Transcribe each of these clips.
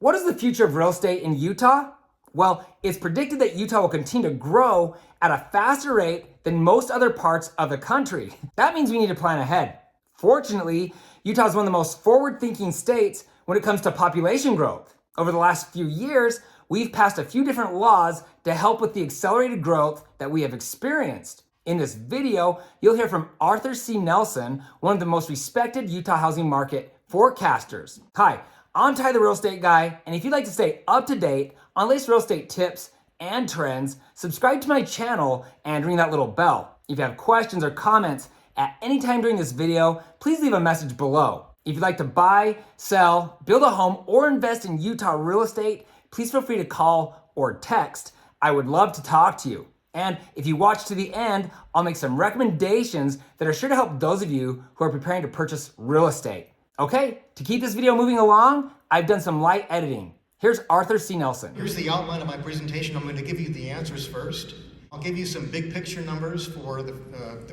What is the future of real estate in Utah? Well, it's predicted that Utah will continue to grow at a faster rate than most other parts of the country. That means we need to plan ahead. Fortunately, Utah is one of the most forward-thinking states when it comes to population growth. Over the last few years, we've passed a few different laws to help with the accelerated growth that we have experienced. In this video, you'll hear from Arthur C. Nelson, one of the most respected Utah housing market forecasters. Hi, I'm Ty the Real Estate Guy, and if you'd like to stay up to date on latest real estate tips and trends, subscribe to my channel and ring that little bell. If you have questions or comments at any time during this video, please leave a message below. If you'd like to buy, sell, build a home, or invest in Utah real estate, please feel free to call or text. I would love to talk to you. And if you watch to the end, I'll make some recommendations that are sure to help those of you who are preparing to purchase real estate. Okay, to keep this video moving along, I've done some light editing. Here's Arthur C. Nelson. Here's the outline of my presentation. I'm going to give you the answers first. I'll give you some big picture numbers for the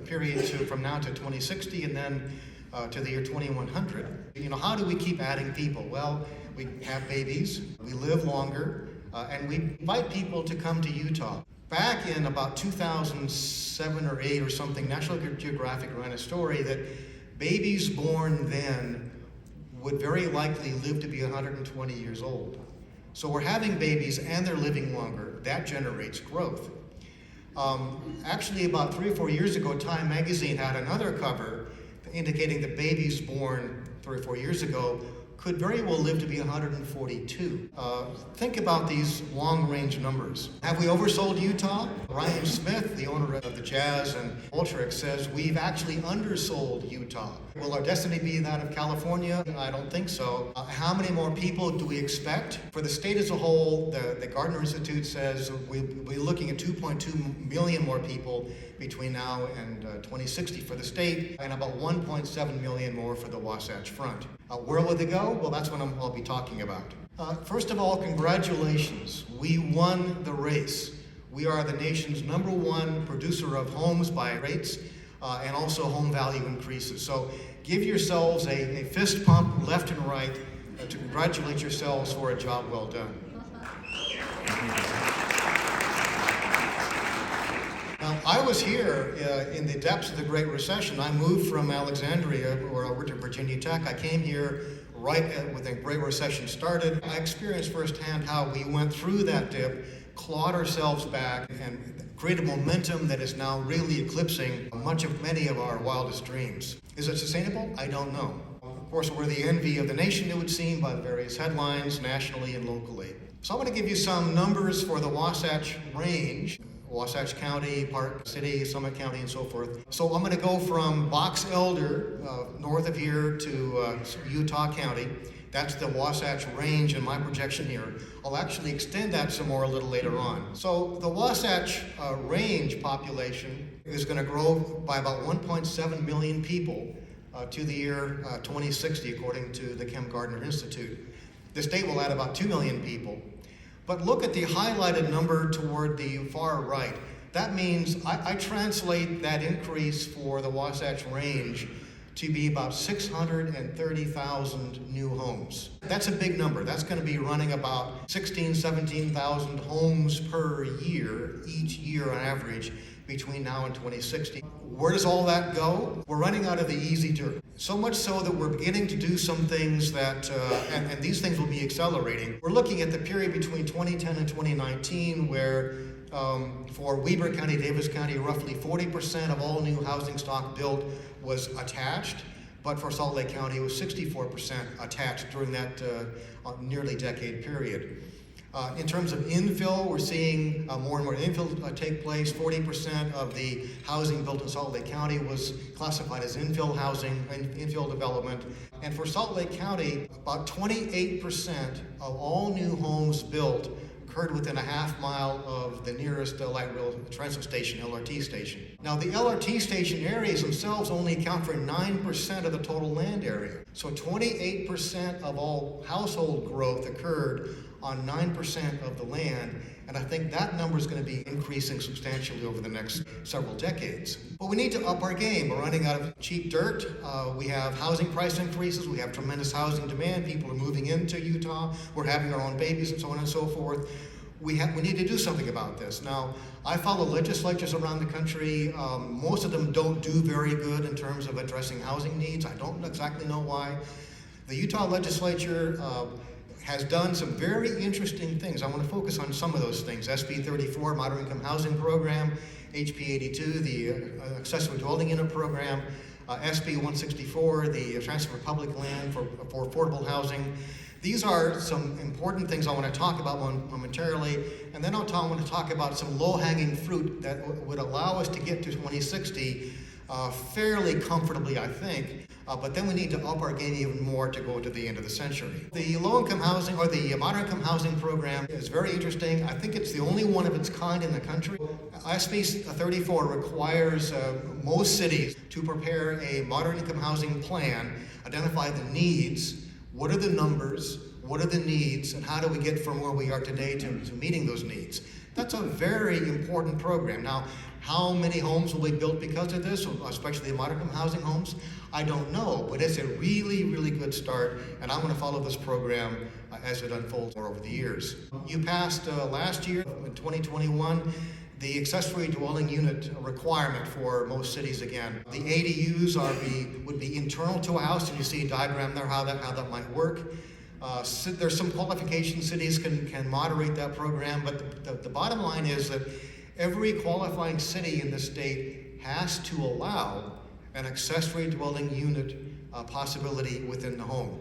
period from now to 2060 and then to the year 2100. You know, how do we keep adding people? Well, we have babies, we live longer, and we invite people to come to Utah. Back in about 2007 or 8 or something, National Geographic ran a story that babies born then would very likely live to be 120 years old. So we're having babies and they're living longer. That generates growth. Actually, about 3 or 4 years ago, Time magazine had another cover indicating that babies born 3 or 4 years ago could very well live to be 142. Think about these long-range numbers. Have we oversold Utah? Ryan Smith, the owner of the Jazz and Ultrix, says we've actually undersold Utah. Will our destiny be that of California? I don't think so. How many more people do we expect? For the state as a whole, the Gardner Institute says we'll be looking at 2.2 million more people between now and 2060 for the state, and about 1.7 million more for the Wasatch Front. Where will they go? Well, that's what I'll be talking about. First of all, congratulations. We won the race. We are the nation's #1 producer of homes by rates and also home value increases. So give yourselves a fist pump left and right to congratulate yourselves for a job well done. Now, I was here in the depths of the Great Recession. I moved from Alexandria, where I worked at Virginia Tech. I came here right when the Great Recession started. I experienced firsthand how we went through that dip, clawed ourselves back, and created momentum that is now really eclipsing many of our wildest dreams. Is it sustainable? I don't know. Of course, we're the envy of the nation, it would seem, by the various headlines, nationally and locally. So I'm going to give you some numbers for the Wasatch Range. Wasatch County, Park City, Summit County, and so forth. So I'm going to go from Box Elder, north of here, to Utah County. That's the Wasatch Range in my projection here. I'll actually extend that some more a little later on. So the Wasatch Range population is going to grow by about 1.7 million people to the year 2060, according to the Chem Gardner Institute. The state will add about 2 million people. But look at the highlighted number toward the far right. That means I translate that increase for the Wasatch Range to be about 630,000 new homes. That's a big number. That's going to be running about 17,000 homes per year, each year on average, between now and 2060. Where does all that go? We're running out of the easy dirt. So much so that we're beginning to do some things that, and these things will be accelerating. We're looking at the period between 2010 and 2019 where for Weber County, Davis County, roughly 40% of all new housing stock built was attached, but for Salt Lake County it was 64% attached during that nearly decade period. In terms of infill, we're seeing more and more infill take place. 40% of the housing built in Salt Lake County was classified as infill housing, infill development. And for Salt Lake County, about 28% of all new homes built occurred within a half-mile of the nearest light rail transit station, LRT station. Now, the LRT station areas themselves only account for 9% of the total land area. So 28% of all household growth occurred on 9% of the land, and I think that number is going to be increasing substantially over the next several decades. But we need to up our game. We're running out of cheap dirt. We have housing price increases. We have tremendous housing demand. People are moving into Utah. We're having our own babies and so on and so forth. We need to do something about this. Now, I follow legislatures around the country. Most of them don't do very good in terms of addressing housing needs. I don't exactly know why. The Utah legislature has done some very interesting things. I want to focus on some of those things. SB 34, Moderate Income Housing Program, HB 82, the Accessory Dwelling Unit Program, SB 164, the Transfer of Public Land for Affordable Housing. These are some important things I want to talk about momentarily, and then I want to talk about some low-hanging fruit that would allow us to get to 2060 fairly comfortably, I think. But then we need to up our game even more to go to the end of the century. The low-income housing, or the moderate-income housing program, is very interesting. I think it's the only one of its kind in the country. SB 34 requires most cities to prepare a moderate-income housing plan, identify the needs, what are the numbers, what are the needs, and how do we get from where we are today to meeting those needs. That's a very important program. Now, how many homes will be built because of this, especially the moderate-income housing homes? I don't know, but it's a really, really good start, and I'm going to follow this program as it unfolds more over the years. You passed last year, in 2021, the accessory dwelling unit requirement for most cities again. The ADUs would be internal to a house, and you see a diagram there how that might work. There's some qualifications cities can moderate that program, but the bottom line is that every qualifying city in the state has to allow an accessory dwelling unit possibility within the home.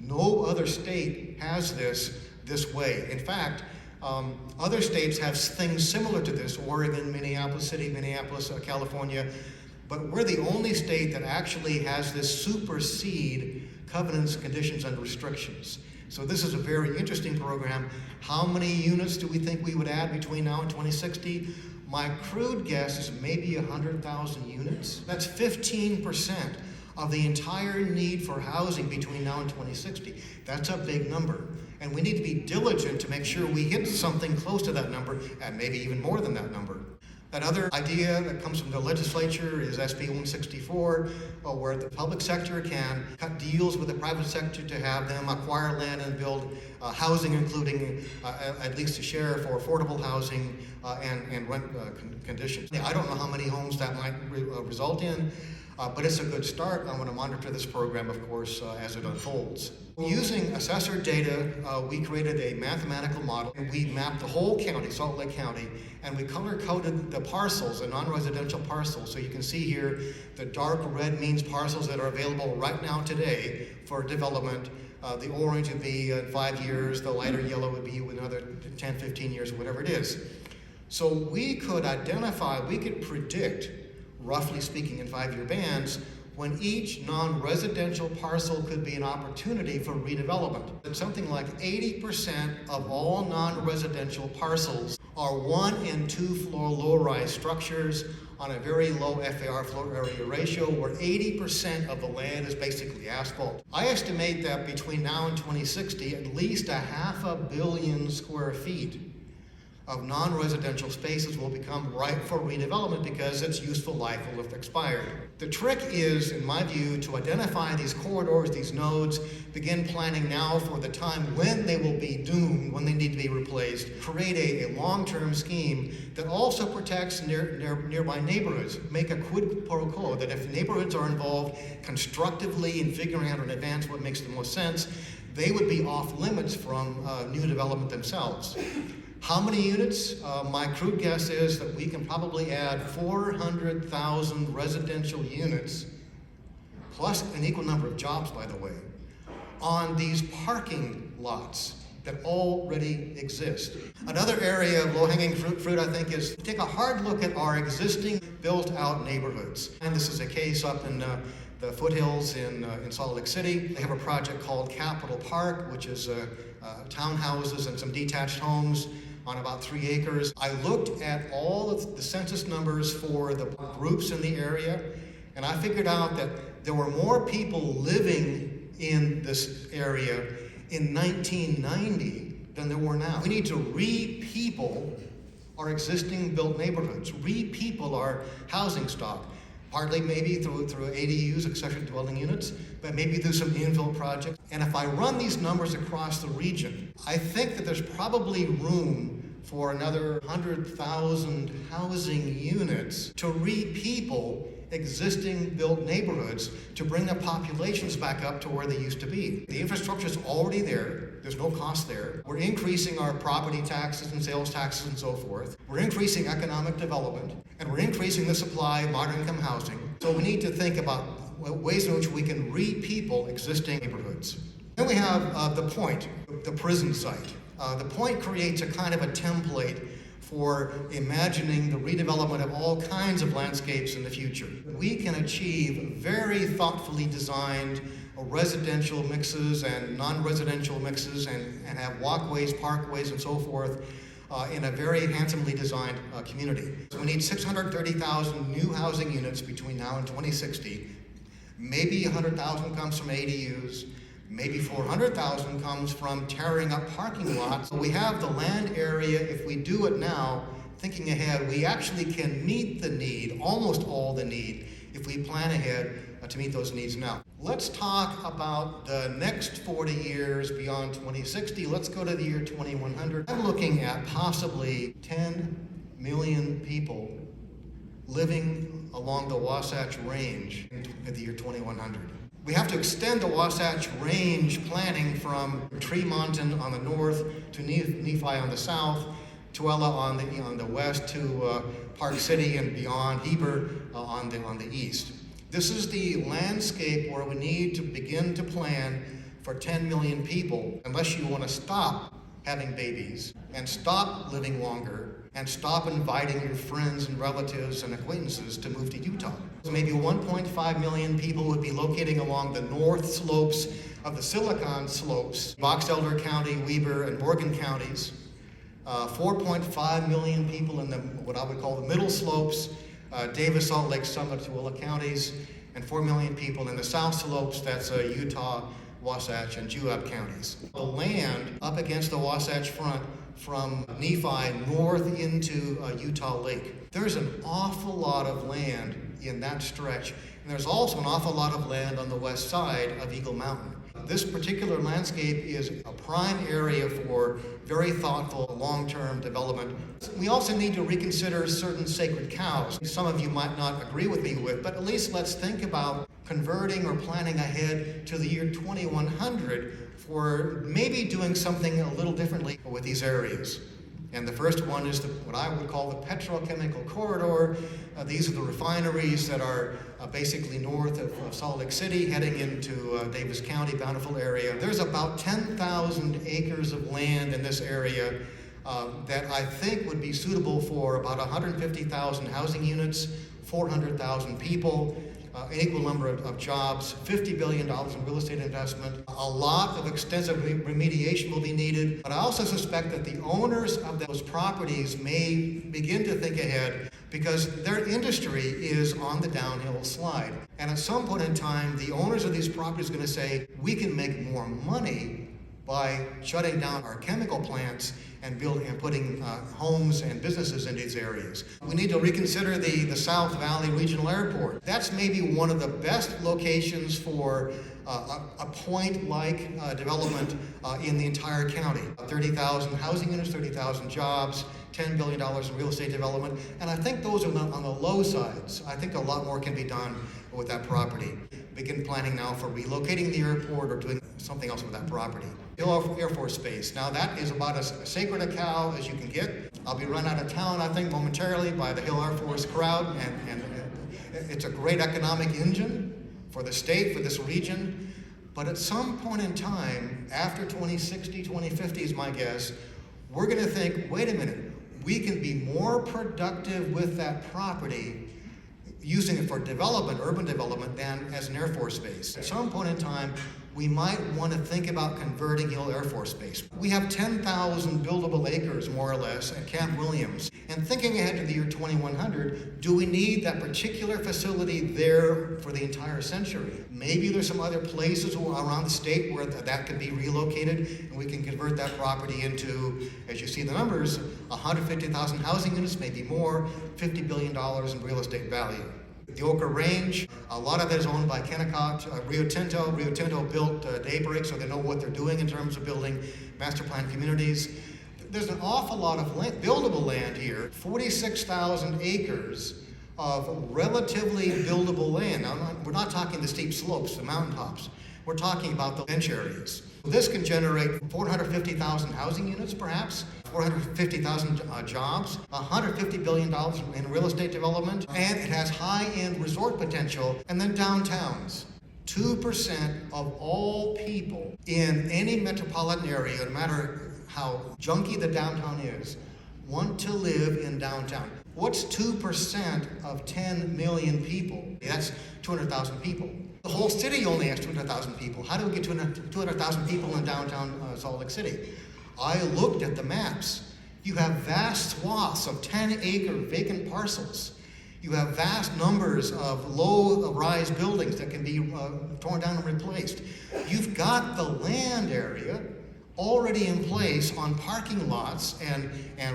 No other state has this way. In fact, other states have things similar to this: Oregon, Minneapolis City, Minneapolis, California. But we're the only state that actually has this supersede covenants, conditions, and restrictions. So this is a very interesting program. How many units do we think we would add between now and 2060? My crude guess is maybe 100,000 units. That's 15% of the entire need for housing between now and 2060. That's a big number. And we need to be diligent to make sure we hit something close to that number, and maybe even more than that number. Another idea that comes from the legislature is SB 164, where the public sector can cut deals with the private sector to have them acquire land and build housing, including at least a share for affordable housing and rent conditions. I don't know how many homes that might result in, but it's a good start. I want to monitor this program, of course, as it unfolds. Using assessor data, we created a mathematical model, and we mapped the whole county, Salt Lake County, and we color-coded the parcels, the non-residential parcels. So you can see here, the dark red means parcels that are available right now today for development. The orange would be 5 years, the lighter yellow would be another 10, 15 years, whatever it is. So we could predict, roughly speaking in 5-year bands, when each non-residential parcel could be an opportunity for redevelopment. And something like 80% of all non-residential parcels are 1- and 2-floor low-rise structures on a very low FAR floor area ratio, where 80% of the land is basically asphalt. I estimate that between now and 2060, at least 500 million square feet of non-residential spaces will become ripe for redevelopment because its useful life will have expired. The trick is, in my view, to identify these corridors, these nodes, begin planning now for the time when they will be doomed, when they need to be replaced, create a long-term scheme that also protects nearby neighborhoods. Make a quid pro quo that if neighborhoods are involved constructively in figuring out in advance what makes the most sense, they would be off limits from new development themselves. How many units? My crude guess is that we can probably add 400,000 residential units, plus an equal number of jobs, by the way, on these parking lots that already exist. Another area of low-hanging fruit, I think, is take a hard look at our existing built-out neighborhoods. And this is a case up in the foothills in Salt Lake City. They have a project called Capitol Park, which is townhouses and some detached homes on about 3 acres. I looked at all of the census numbers for the groups in the area, and I figured out that there were more people living in this area in 1990 than there were now. We need to re-people our existing built neighborhoods, re-people our housing stock, partly maybe through ADUs, accessory dwelling units, but maybe through some infill projects. And if I run these numbers across the region, I think that there's probably room for another 100,000 housing units to re-people existing built neighborhoods to bring the populations back up to where they used to be. The infrastructure is already there. There's no cost there. We're increasing our property taxes and sales taxes and so forth. We're increasing economic development, and we're increasing the supply of moderate income housing. So we need to think about ways in which we can re-people existing neighborhoods. Then we have the Point, the prison site. The Point creates a kind of a template for imagining the redevelopment of all kinds of landscapes in the future. We can achieve very thoughtfully designed residential mixes and non-residential mixes and have walkways, parkways, and so forth in a very handsomely designed community. So we need 630,000 new housing units between now and 2060. Maybe 100,000 comes from ADUs. Maybe 400,000 comes from tearing up parking lots. So we have the land area. If we do it now, thinking ahead, we actually can meet the need, almost all the need, if we plan ahead to meet those needs now. Let's talk about the next 40 years beyond 2060. Let's go to the year 2100. I'm looking at possibly 10 million people living along the Wasatch Range in the year 2100. We have to extend the Wasatch Range planning from Tremonton on the north to Nephi on the south, Tooele on the west to Park City and beyond, Heber on the east. This is the landscape where we need to begin to plan for 10 million people, unless you want to stop having babies and stop living longer and stop inviting your friends and relatives and acquaintances to move to Utah. So maybe 1.5 million people would be locating along the north slopes of the Silicon Slopes, Box Elder County, Weber, and Morgan counties. 4.5 million people in what I would call the middle slopes, Davis, Salt Lake, Summit, Tooele counties, and 4 million people in the south slopes, that's Utah, Wasatch, and Juab counties. The land up against the Wasatch Front from Nephi north into Utah Lake. There's an awful lot of land in that stretch, and there's also an awful lot of land on the west side of Eagle Mountain. This particular landscape is a prime area for very thoughtful long-term development. We also need to reconsider certain sacred cows. Some of you might not agree with me with, but at least let's think about converting or planning ahead to the year 2100 for maybe doing something a little differently with these areas. And the first one is what I would call the petrochemical corridor. These are the refineries that are basically north of Salt Lake City, heading into Davis County, Bountiful area. There's about 10,000 acres of land in this area that I think would be suitable for about 150,000 housing units, 400,000 people, an equal number of jobs, $50 billion in real estate investment. A lot of extensive remediation will be needed, but I also suspect that the owners of those properties may begin to think ahead because their industry is on the downhill slide. And at some point in time, the owners of these properties are going to say, we can make more money by shutting down our chemical plants and putting homes and businesses in these areas. We need to reconsider the South Valley Regional Airport. That's maybe one of the best locations for a point-like development in the entire county. 30,000 housing units, 30,000 jobs, $10 billion in real estate development, and I think those are on the low sides. I think a lot more can be done with that property. Begin planning now for relocating the airport or doing something else with that property. Hill Air Force Base. Now that is about as sacred a cow as you can get. I'll be run out of town, I think, momentarily by the Hill Air Force crowd, and it's a great economic engine for the state, for this region. But at some point in time, after 2060, 2050 is my guess, we're going to think, wait a minute, we can be more productive with that property using it for development, urban development, than as an Air Force base. At some point in time, we might want to think about converting Hill Air Force Base. We have 10,000 buildable acres, more or less, at Camp Williams. And thinking ahead to the year 2100, do we need that particular facility there for the entire century? Maybe there's some other places around the state where that could be relocated, and we can convert that property into, as you see the numbers, 150,000 housing units, maybe more, $50 billion in real estate value. The Oka Range, a lot of that is owned by Kennecott, Rio Tinto. Rio Tinto built Daybreak, so they know what they're doing in terms of building master plan communities. There's an awful lot of buildable land here, 46,000 acres of relatively buildable land. Now, we're not talking the steep slopes, the mountaintops. We're talking about the bench areas. This can generate 450,000 housing units, perhaps, 450,000 jobs, $150 billion in real estate development, and it has high-end resort potential. And then downtowns. 2% of all people in any metropolitan area, no matter how junky the downtown is, want to live in downtown. What's 2% of 10 million people? That's 200,000 people. The whole city only has 200,000 people. How do we get 200,000 people in downtown Salt Lake City? I looked at the maps. You have vast swaths of 10-acre vacant parcels. You have vast numbers of low-rise buildings that can be torn down and replaced. You've got the land area already in place on parking lots and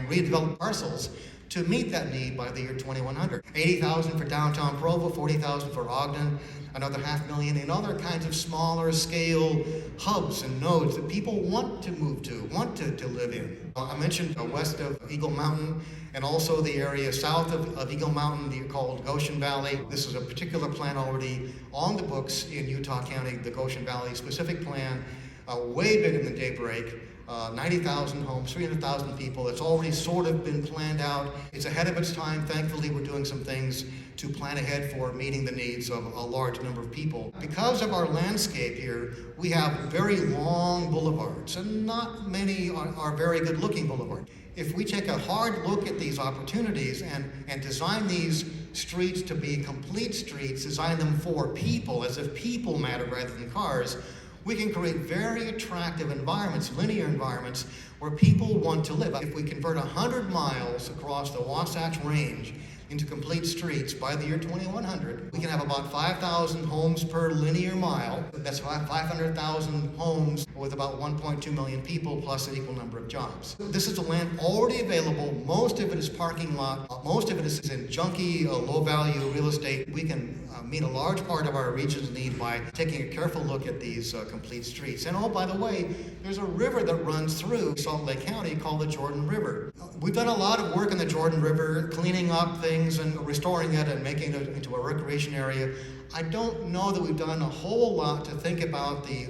redeveloped parcels to meet that need by the year 2100. 80,000 for downtown Provo, 40,000 for Ogden, another 500,000 in other kinds of smaller scale hubs and nodes that people want to move to, want to live in. I mentioned west of Eagle Mountain and also the area south of Eagle Mountain called Goshen Valley. This is a particular plan already on the books in Utah County, the Goshen Valley specific plan, way bigger than Daybreak. 90,000 homes, 300,000 people. It's already sort of been planned out. It's ahead of its time. Thankfully, we're doing some things to plan ahead for meeting the needs of a large number of people. Because of our landscape here, we have very long boulevards, and not many are very good-looking boulevards. If we take a hard look at these opportunities and design these streets to be complete streets, design them for people, as if people matter rather than cars, we can create very attractive environments, linear environments, where people want to live. If we convert 100 miles across the Wasatch Range into complete streets by the year 2100, we can have about 5,000 homes per linear mile. That's 500,000 homes with about 1.2 million people plus an equal number of jobs. This is a land already available. Most of it is parking lot. Most of it is in junky, low-value real estate. We can meet a large part of our region's need by taking a careful look at these complete streets. And oh, by the way, there's a river that runs through Salt Lake County called the Jordan River. We've done a lot of work in the Jordan River, cleaning up things and restoring it and making it into a recreation area. I don't know that we've done a whole lot to think about the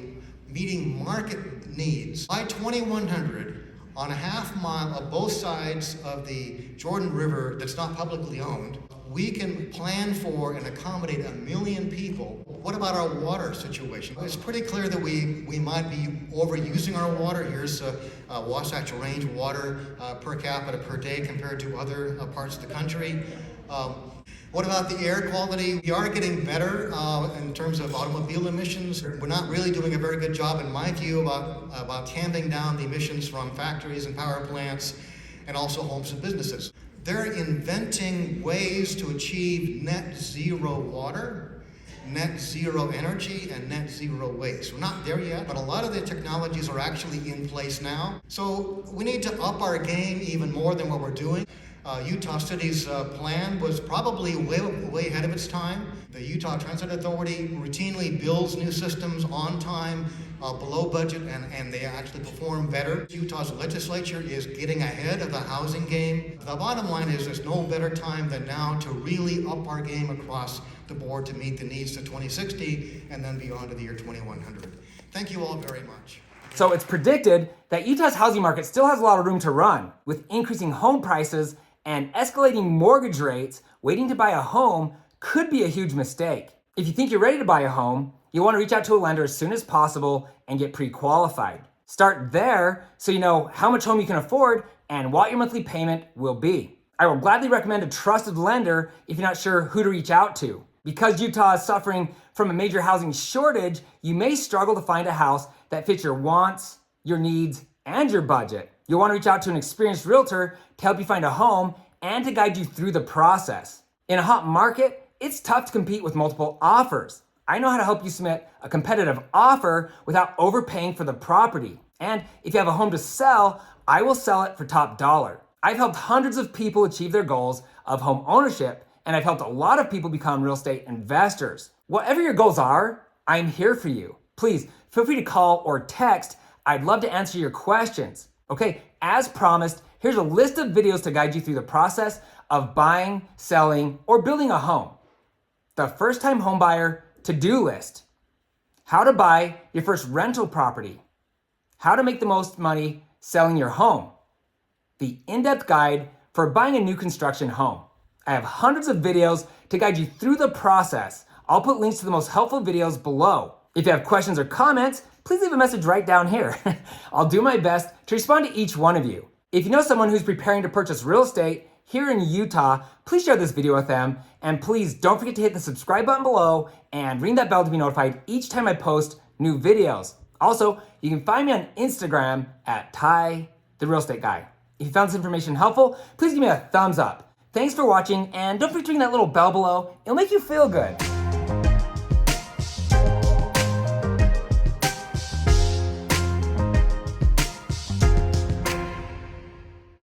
meeting market needs. By 2100, on a half mile of both sides of the Jordan River that's not publicly owned, we can plan for and accommodate 1 million people. What about our water situation? It's pretty clear that we might be overusing our water. Here's Wasatch Range water per capita per day compared to other parts of the country. What about the air quality? We are getting better in terms of automobile emissions. We're not really doing a very good job, in my view, about tamping down the emissions from factories and power plants and also homes and businesses. They're inventing ways to achieve net zero water, net zero energy, and net zero waste. We're not there yet, but a lot of the technologies are actually in place now. So we need to up our game even more than what we're doing. Utah City's plan was probably way ahead of its time. The Utah Transit Authority routinely builds new systems on time, below budget, and they actually perform better. Utah's legislature is getting ahead of the housing game. The bottom line is there's no better time than now to really up our game across the board to meet the needs to 2060 and then beyond to the year 2100. Thank you all very much. So it's predicted that Utah's housing market still has a lot of room to run, with increasing home prices and escalating mortgage rates. Waiting to buy a home could be a huge mistake. If you think you're ready to buy a home, you'll want to reach out to a lender as soon as possible and get pre-qualified. Start there so you know how much home you can afford and what your monthly payment will be. I will gladly recommend a trusted lender if you're not sure who to reach out to. Because Utah is suffering from a major housing shortage, you may struggle to find a house that fits your wants, your needs, and your budget. You'll want to reach out to an experienced realtor to help you find a home and to guide you through the process. In a hot market, it's tough to compete with multiple offers. I know how to help you submit a competitive offer without overpaying for the property. And if you have a home to sell, I will sell it for top dollar. I've helped hundreds of people achieve their goals of home ownership, and I've helped a lot of people become real estate investors. Whatever your goals are, I'm here for you. Please feel free to call or text. I'd love to answer your questions. Okay, as promised, here's a list of videos to guide you through the process of buying, selling, or building a home. The first-time homebuyer to-do list. How to buy your first rental property. How to make the most money selling your home. The in-depth guide for buying a new construction home. I have hundreds of videos to guide you through the process. I'll put links to the most helpful videos below. If you have questions or comments, please leave a message right down here. I'll do my best to respond to each one of you. If you know someone who's preparing to purchase real estate here in Utah, please share this video with them. And please don't forget to hit the subscribe button below and ring that bell to be notified each time I post new videos. Also, you can find me on Instagram at Ty, the Real Estate Guy. If you found this information helpful, please give me a thumbs up. Thanks for watching, and don't forget to ring that little bell below. It'll make you feel good.